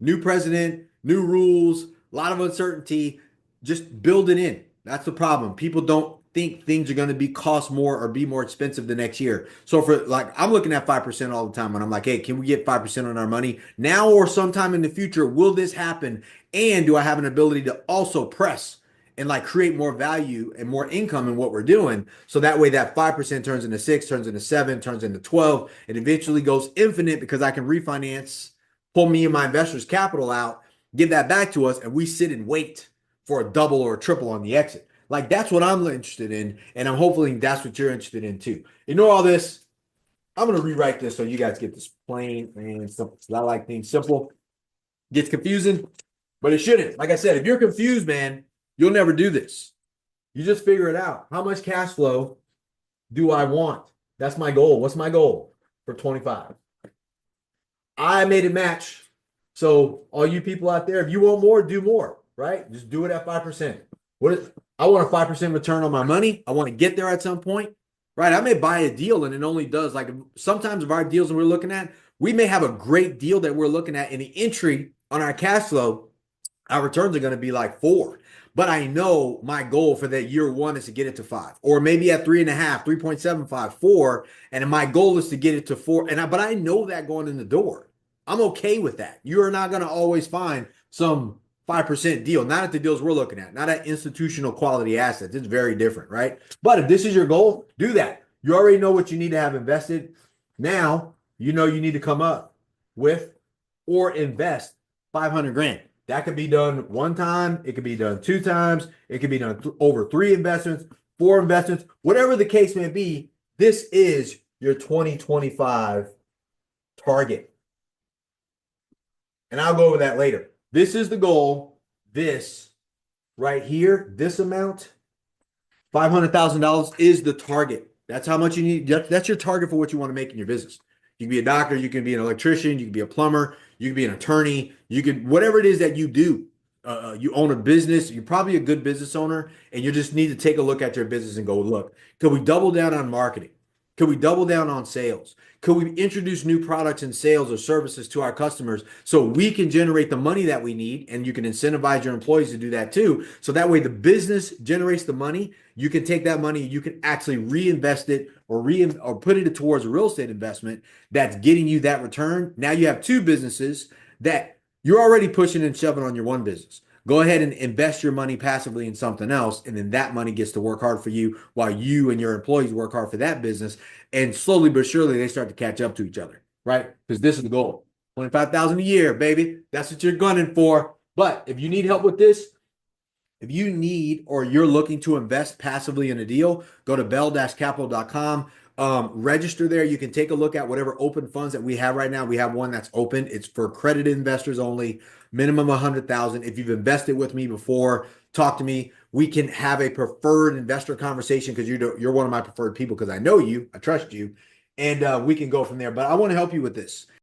New president, new rules, a lot of uncertainty. Just build it in. That's the problem. People don't think things are going to be cost more or be more expensive the next year. So for like, I'm looking at 5% all the time when I'm like, hey, can we get 5% on our money now or sometime in the future? Will this happen? And do I have an ability to also press and like create more value and more income in what we're doing? So that way that 5% turns into six, turns into seven, turns into 12, and eventually goes infinite because I can refinance, pull me and my investors' capital out, give that back to us, and we sit and wait for a double or a triple on the exit. Like that's what I'm interested in, and I'm hoping that's what you're interested in too. Ignore all this. I'm gonna rewrite this so you guys get this plain and simple. I like things simple. Gets confusing, but it shouldn't. Like I said, if you're confused, man, you'll never do this. You just figure it out. How much cash flow do I want? That's my goal. What's my goal for 25? I made it match. So all you people out there, if you want more, do more, right? Just do it at 5%. What is I want a 5% return on my money. I want to get there at some point. Right. I may buy a deal and it only does like sometimes of our deals that we're looking at, we may have a great deal that we're looking at in the entry on our cash flow. Our returns are going to be like 4. But I know my goal for that year one is to get it to 5, or maybe at 3.5, 3.75, 4. And my goal is to get it to 4. But I know that going in the door. I'm okay with that. You are not going to always find some 5% deal, not at the deals we're looking at, not at institutional quality assets. It's very different, right? But if this is your goal, do that. You already know what you need to have invested. Now, you know you need to come up with or invest 500 grand. That could be done one time. It could be done 2 times. It could be done over 3 investments, 4 investments, whatever the case may be. This is your 2025 target. And I'll go over that later. This is the goal. This right here, this amount, $500,000 is the target. That's how much you need. That's your target for what you want to make in your business. You can be a doctor, you can be an electrician, you can be a plumber, you can be an attorney, you can whatever it is that you do. You own a business, you're probably a good business owner, and you just need to take a look at your business and go, look, could we double down on marketing? Could we double down on sales? Could we introduce new products and sales or services to our customers so we can generate the money that we need? And you can incentivize your employees to do that too. So that way the business generates the money. You can take that money, you can actually reinvest it or put it towards a real estate investment that's getting you that return. Now you have 2 businesses that you're already pushing and shoving on your one business. Go ahead and invest your money passively in something else, and then that money gets to work hard for you while you and your employees work hard for that business. And slowly but surely, they start to catch up to each other, right? Because this is the goal: 25,000 a year, baby. That's what you're gunning for. But if you need help with this, if you need or you're looking to invest passively in a deal, go to bell-capital.com. Register there. You can take a look at whatever open funds that we have right now. We have one that's open. It's for accredited investors only, minimum 100,000. If you've invested with me before, talk to me. We can have a preferred investor conversation because you're one of my preferred people because I know you, I trust you, and we can go from there. But I want to help you with this.